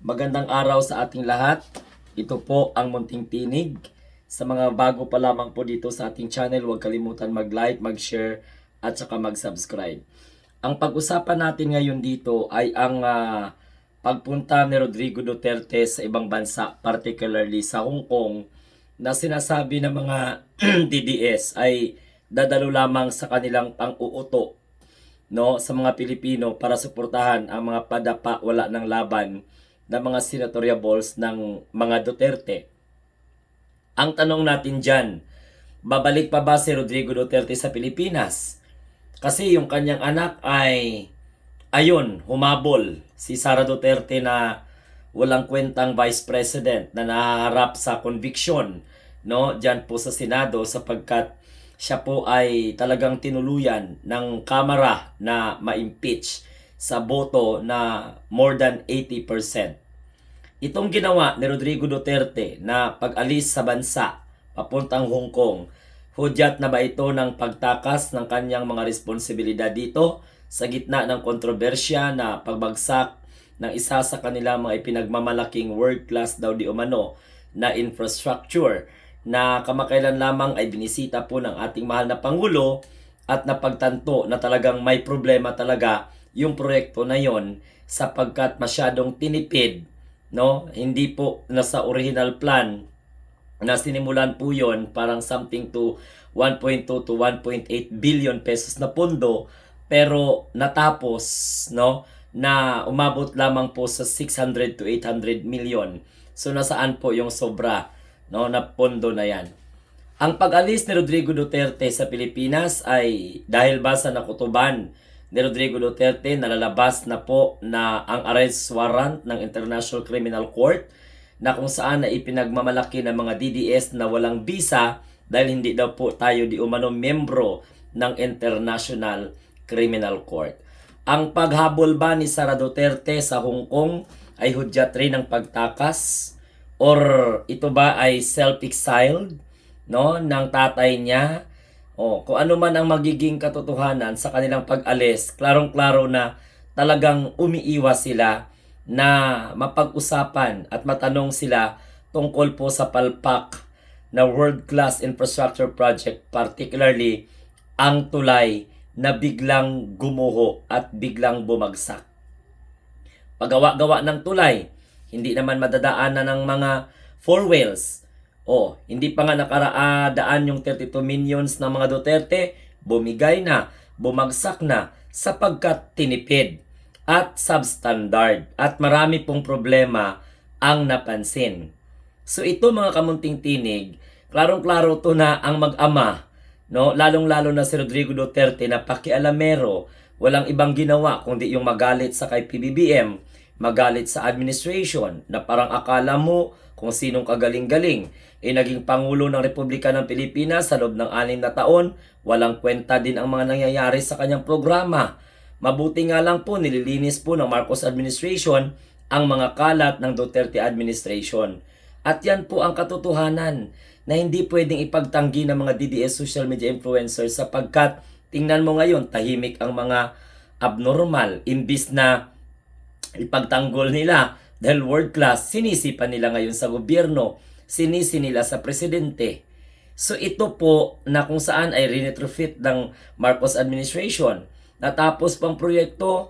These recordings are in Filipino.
Magandang araw sa ating lahat. Ito po ang Munting Tinig. Sa mga bago pa lamang po dito sa ating channel, huwag kalimutan mag-like, mag-share, at saka mag-subscribe. Ang pag-usapan natin ngayon dito ay ang pagpunta ni Rodrigo Duterte sa ibang bansa, particularly sa Hong Kong, na sinasabi ng mga DDS ay dadalo lamang sa kanilang pang-uuto, no, sa mga Pilipino para suportahan ang mga padapa wala ng laban na mga senatoriables ng mga Duterte. Ang tanong natin dyan, babalik pa ba si Rodrigo Duterte sa Pilipinas? Kasi yung kanyang anak ay, ayun, humabol si Sara Duterte na walang kwentang vice president na nahaharap sa conviction, no, dyan po sa Senado sapagkat siya po ay talagang tinuluyan ng Kamara na ma-impeach sa boto na more than 80%. Itong ginawa ni Rodrigo Duterte na pag-alis sa bansa papuntang Hong Kong, hudyat na ba ito ng pagtakas ng kanyang mga responsibilidad dito sa gitna ng kontrobersya na pagbagsak ng isa sa kanilang mga ipinagmamalaking world class daw di umano na infrastructure na kamakailan lamang ay binisita po ng ating mahal na Pangulo at napagtanto na talagang may problema talaga yung proyekto na yon sapagkat masyadong tinipid, no? Hindi po nasa original plan na sinimulan po yon, parang something to 1.2 to 1.8 billion pesos na pondo, pero natapos, no, na umabot lamang po sa 600 to 800 million. So nasaan po yung sobra, no, na pondo na yan? Ang pag-alis ni Rodrigo Duterte sa Pilipinas ay dahil ba sa nakutuban ni Rodrigo Duterte, nalalabas na po na ang arrest warrant ng International Criminal Court na kung saan na ipinagmamalaki ng mga DDS na walang visa dahil hindi daw po tayo di umano membro ng International Criminal Court. Ang paghabol ba ni Sara Duterte sa Hong Kong ay hudyat rin ng pagtakas or ito ba ay self-exiled, no, ng tatay niya? O kung ano man ang magiging katotohanan sa kanilang pag-alis, klarong-klaro na talagang umiiwas sila na mapag-usapan at matanong sila tungkol po sa palpak na world-class infrastructure project, particularly ang tulay na biglang gumuho at biglang bumagsak. Paggawa-gawa ng tulay, hindi naman madadaanan ng mga four wheels. Hindi pa nga nakaradaan yung 32 millions ng mga Duterte, bumigay na, bumagsak na sapagkat tinipid at substandard at marami pong problema ang napansin. So ito mga kamunting tinig, klarong-klaro to na ang mag-ama, no, lalong-lalo na si Rodrigo Duterte na pakialamero, walang ibang ginawa kundi yung magalit sa kay PBBM, magalit sa administration na parang akala mo kung sinong kagaling-galing. Naging Pangulo ng Republika ng Pilipinas sa loob ng 6 na taon, walang kwenta din ang mga nangyayari sa kanyang programa. Mabuti nga lang po nililinis po ng Marcos administration ang mga kalat ng Duterte administration. At yan po ang katotohanan na hindi pwedeng ipagtanggi ng mga DDS social media influencers sapagkat tingnan mo ngayon tahimik ang mga abnormal imbis na ipagtanggol nila dahil world class, sinisi pa nila ngayon sa gobyerno, sinisi nila sa presidente. So ito po na kung saan ay retrofit ng Marcos administration. Natapos pang proyekto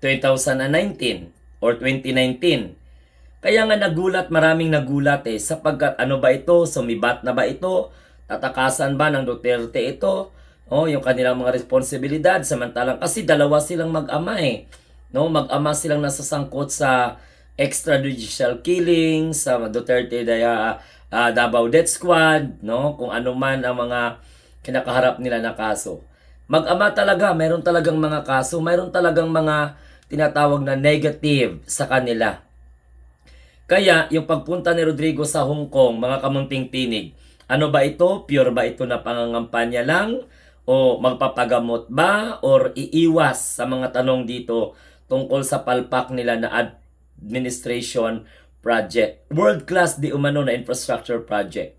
2019 or 2019. Kaya nga nagulat, maraming nagulat sapagkat ano ba ito? Sumibat na ba ito? Tatakasan ba ng Duterte ito? Yung kanilang mga responsibilidad samantalang kasi dalawa silang mag-ama no, mag-ama silang nasasangkot sa extrajudicial killing sa Duterte Davao Death Squad, no, kung ano man ang mga kinakaharap nila na kaso. Mag-ama talaga, mayroon talagang mga kaso, mayroon talagang mga tinatawag na negative sa kanila. Kaya yung pagpunta ni Rodrigo sa Hong Kong, mga kamunting tinig, ano ba ito? Pure ba ito na pangangampanya lang? O magpapagamot ba? Or iiwas sa mga tanong dito tungkol sa palpak nila na administration project? World class di umano na infrastructure project.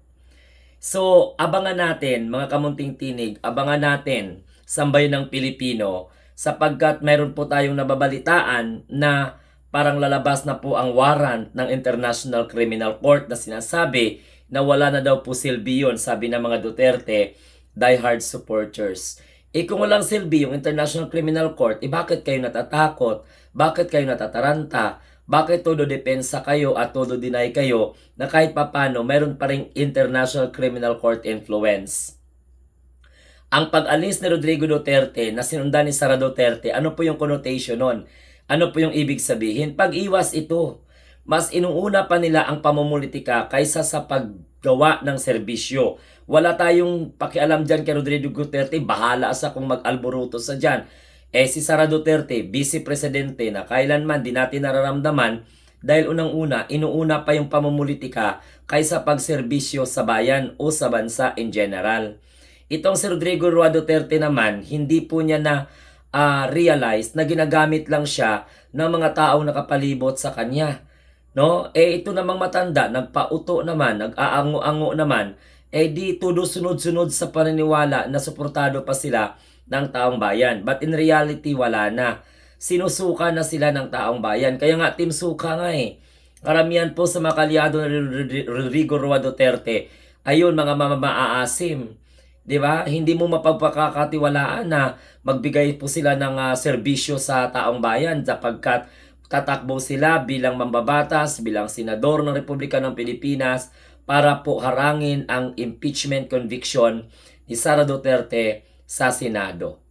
So, abangan natin, mga kamunting tinig, abangan natin, sambayan ng Pilipino, sapagkat meron po tayong nababalitaan na parang lalabas na po ang warrant ng International Criminal Court na sinasabi na wala na daw po silbi yun, sabi ng mga Duterte diehard supporters. Kung walang silbi yung International Criminal Court, bakit kayo natatakot? Bakit kayo natataranta? Bakit todo depensa kayo at todo deny kayo na kahit papano mayroon pa ring International Criminal Court influence? Ang pag-alis ni Rodrigo Duterte na sinundan ni Sara Duterte, ano po yung connotation nun? Ano po yung ibig sabihin? Pag-iwas ito. Mas inuuna pa nila ang pamumulitika kaysa sa paggawa ng serbisyo. Wala tayong pakialam dyan kay Rodrigo Duterte, bahala sa kung mag-alboruto sa dyan. Si Sara Duterte, Vice Presidente na kailanman di natin nararamdaman dahil unang-una, inuuna pa yung pamumulitika kaysa pagserbisyo sa bayan o sa bansa in general. Itong si Rodrigo Roa Duterte naman, hindi po niya na realize na ginagamit lang siya ng mga taong nakapalibot sa kanya. No? Ito namang matanda, nagpauto naman, nag-aango-ango naman, di tudo sunod-sunod sa paniniwala na suportado pa sila ng taong bayan. But in reality, wala na. Sinusuka na sila ng taong bayan. Kaya nga, team suka nga eh. Karamihan po sa mga kalyado ni Rodrigo Roa Duterte, ayun, mga mamamaasim. Diba? Hindi mo mapagpakakatiwalaan na magbigay po sila ng serbisyo sa taong bayan sapagkat tatakbo sila bilang mambabatas, bilang senador ng Republika ng Pilipinas para po harangin ang impeachment conviction ni Sara Duterte sa Senado.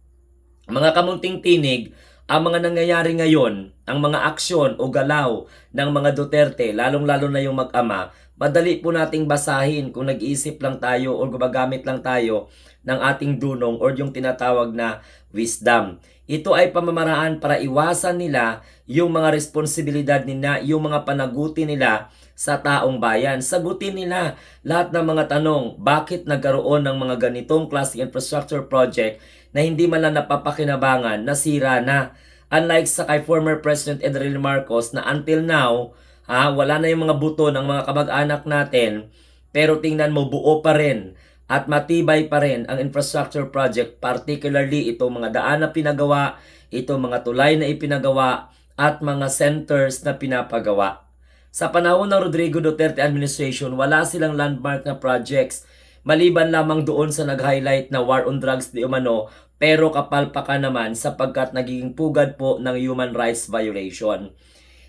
Mga kamunting tinig, ang mga nangyayari ngayon, ang mga aksyon o galaw ng mga Duterte, lalong-lalo na yung mag-ama, madali po nating basahin kung nag-iisip lang tayo o gumagamit lang tayo ng ating dunong o yung tinatawag na wisdom. Ito ay pamamaraan para iwasan nila yung mga responsibilidad nila, yung mga panagutin nila sa taong bayan. Sagutin nila lahat ng mga tanong, bakit nagkaroon ng mga ganitong klaseng infrastructure project na hindi man lang napapakinabangan, nasira na. Unlike sa kay former President Enrile Marcos na until now, wala na yung mga buto ng mga kamag-anak natin, pero tingnan mo buo pa rin at matibay pa rin ang infrastructure project, particularly itong mga daan na pinagawa, itong mga tulay na ipinagawa, at mga centers na pinapagawa. Sa panahon ng Rodrigo Duterte administration, wala silang landmark na projects, maliban lamang doon sa nag-highlight na war on drugs di umano, pero kapalpakan naman sapagkat nagiging pugad po ng human rights violation.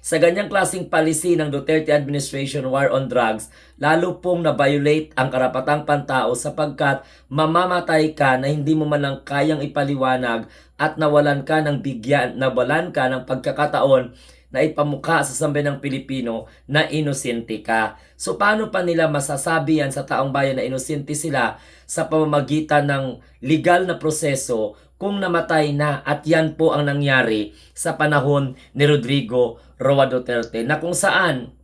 Sa ganyang klaseng policy ng Duterte administration war on drugs, lalo pong na-violate ang karapatang pantao sapagkat mamamatay ka na hindi mo man lang kayang ipaliwanag at nawalan ka ng bigyan, nawalan ka ng pagkakataon na ipamukha sa sambayanang Pilipino na inosente ka. So paano pa nila masasabi yan sa taong bayan na inosente sila sa pamamagitan ng legal na proseso kung namatay na, at yan po ang nangyari sa panahon ni Rodrigo Roa Duterte na kung saan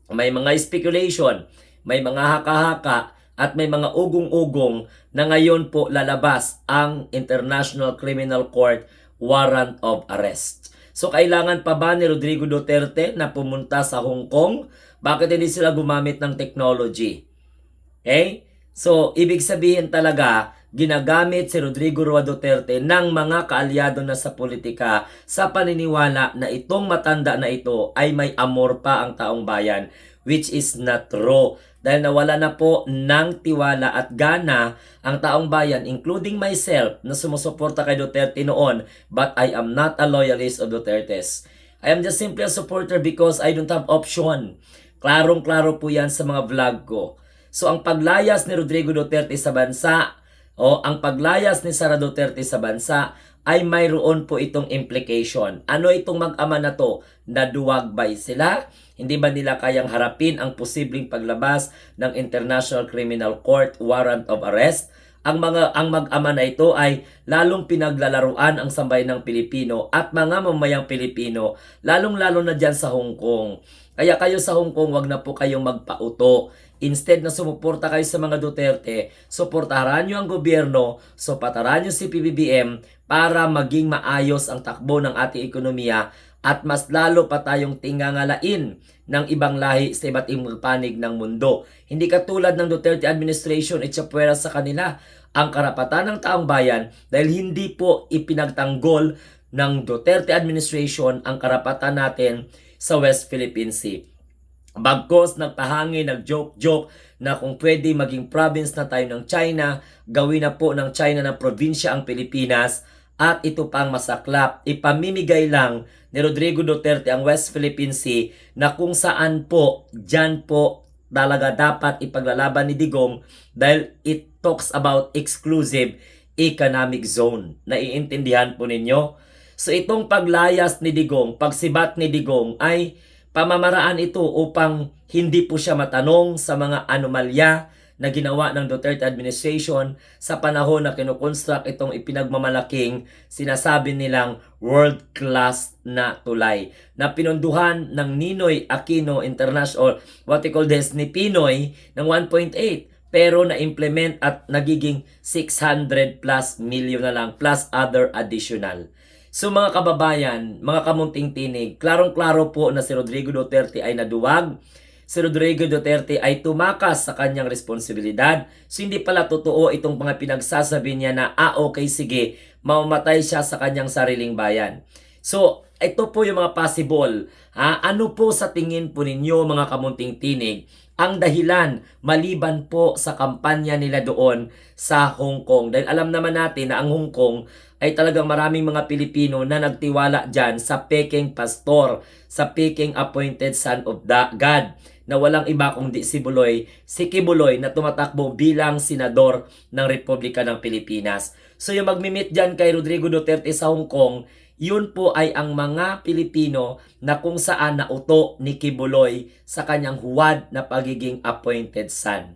may mga speculation, may mga haka-haka at may mga ugong-ugong na ngayon po lalabas ang International Criminal Court warrant of arrest. So kailangan pa ba ni Rodrigo Duterte na pumunta sa Hong Kong? Bakit hindi sila gumamit ng technology? Okay? So ibig sabihin talaga, ginagamit si Rodrigo Roa Duterte ng mga kaalyado na sa politika sa paniniwala na itong matanda na ito ay may amor pa ang taong bayan, which is not true. Dahil nawala na po ng tiwala at gana ang taong bayan, including myself na sumusuporta kay Duterte noon, but I am not a loyalist of Duterte's. I am just simply a supporter because I don't have option. Klarong-klaro po yan sa mga vlog ko. So ang paglayas ni Rodrigo Duterte sa bansa ang paglayas ni Sara Duterte sa bansa ay mayroon po itong implication. Ano itong mag-ama na to? Naduwagbay sila? Hindi ba nila kayang harapin ang posibleng paglabas ng International Criminal Court warrant of arrest? Ang mag-ama na ito ay lalong pinaglalaruan ang sambayanang Pilipino at mga mamayang Pilipino, lalong-lalo na dyan sa Hong Kong. Kaya kayo sa Hong Kong, wag na po kayong magpauto. Instead na sumuporta kayo sa mga Duterte, suportahan nyo ang gobyerno, supataran nyo si PBBM para maging maayos ang takbo ng ating ekonomiya at mas lalo pa tayong tingangalain ng ibang lahi sa iba't ibang panig ng mundo. Hindi katulad ng Duterte administration, itsapwera sa kanila ang karapatan ng taong bayan dahil hindi po ipinagtanggol ng Duterte administration ang karapatan natin sa West Philippine Sea. Bagkos nagpahangin, nag-joke-joke na kung pwede maging province na tayo ng China, gawin na po ng China ng probinsya ang Pilipinas, at ito pang masaklap, ipamimigay lang ni Rodrigo Duterte ang West Philippine Sea na kung saan po, dyan po talaga dapat ipaglalaban ni Digong dahil it talks about exclusive economic zone. Naiintindihan po ninyo? So itong paglayas ni Digong, pagsibat ni Digong ay pamamaraan ito upang hindi po siya matanong sa mga anomalya na ginawa ng Duterte administration sa panahon na kinukonstruct itong ipinagmamalaking sinasabi nilang world-class na tulay na pinunduhan ng Ninoy Aquino International, what we call this, ni Pinoy ng 1.8 pero na-implement at nagiging 600 plus million na lang plus other additional. So mga kababayan, mga kamunting tinig, klarong-klaro po na si Rodrigo Duterte ay naduwag. Si Rodrigo Duterte ay tumakas sa kanyang responsibilidad. So hindi pala totoo itong mga pinagsasabi niya na okay sige, mamamatay siya sa kanyang sariling bayan. So ito po yung mga possible. Ano po sa tingin po ninyo mga kamunting tinig ang dahilan maliban po sa kampanya nila doon sa Hong Kong? Dahil alam naman natin na ang Hong Kong ay talagang maraming mga Pilipino na nagtiwala dyan sa Peking pastor, sa Peking appointed son of God, na walang iba kundi si Kibuloy na tumatakbo bilang senador ng Republika ng Pilipinas. So yung magmimit dyan kay Rodrigo Duterte sa Hong Kong, yun po ay ang mga Pilipino na kung saan nauto ni Kibuloy sa kanyang huwad na pagiging appointed son.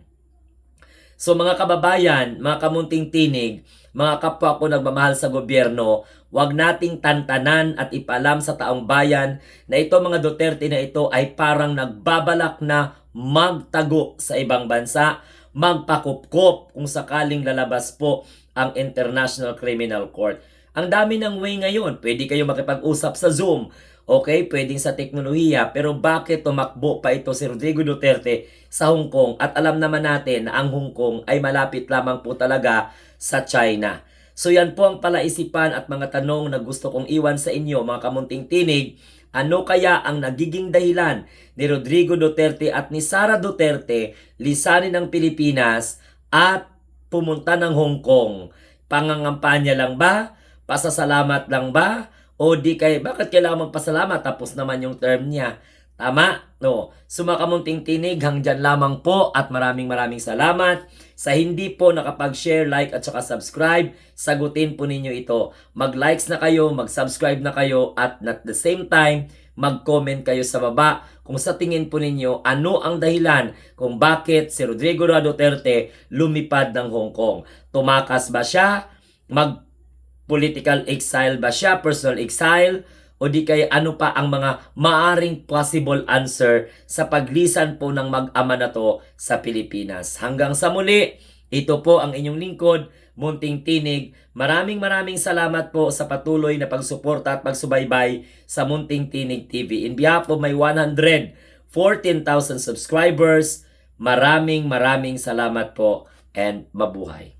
So mga kababayan, mga kamunting tinig, mga kapwa ko nagmamahal sa gobyerno, wag nating tantanan at ipalam sa taong bayan na ito mga Duterte na ito ay parang nagbabalak na magtago sa ibang bansa, magpakupkop kung sakaling lalabas po ang International Criminal Court. Ang dami ng way ngayon, pwede kayo makipag-usap sa Zoom, okay, pwedeng sa teknolohiya, pero bakit tumakbo pa ito si Rodrigo Duterte sa Hong Kong? At alam naman natin na ang Hong Kong ay malapit lamang po talaga sa China. So yan po ang palaisipan at mga tanong na gusto kong iwan sa inyo mga kamunting tinig. Ano kaya ang nagiging dahilan ni Rodrigo Duterte at ni Sara Duterte lisanin ng Pilipinas at pumunta ng Hong Kong? Pangangampanya lang ba? Pasasalamat lang ba? O di kay bakit kailangan magpasalamat tapos naman yung term niya? Tama? No. Sumakamunting tinig, hanggang lamang po at maraming salamat. Sa hindi po nakapag-share, like at saka subscribe, sagutin po ninyo ito. Mag-likes na kayo, mag-subscribe na kayo at at the same time, mag-comment kayo sa baba kung sa tingin po ninyo ano ang dahilan kung bakit si Rodrigo Duterte lumipad ng Hong Kong. Tumakas ba siya? Political exile ba siya? Personal exile? O di kaya ano pa ang mga maaring possible answer sa paglisan po ng mag-ama na to sa Pilipinas? Hanggang sa muli, ito po ang inyong lingkod, Munting Tinig. Maraming salamat po sa patuloy na pagsuporta at pagsubaybay sa Munting Tinig TV. In behalf of my 114,000 subscribers, maraming salamat po and mabuhay.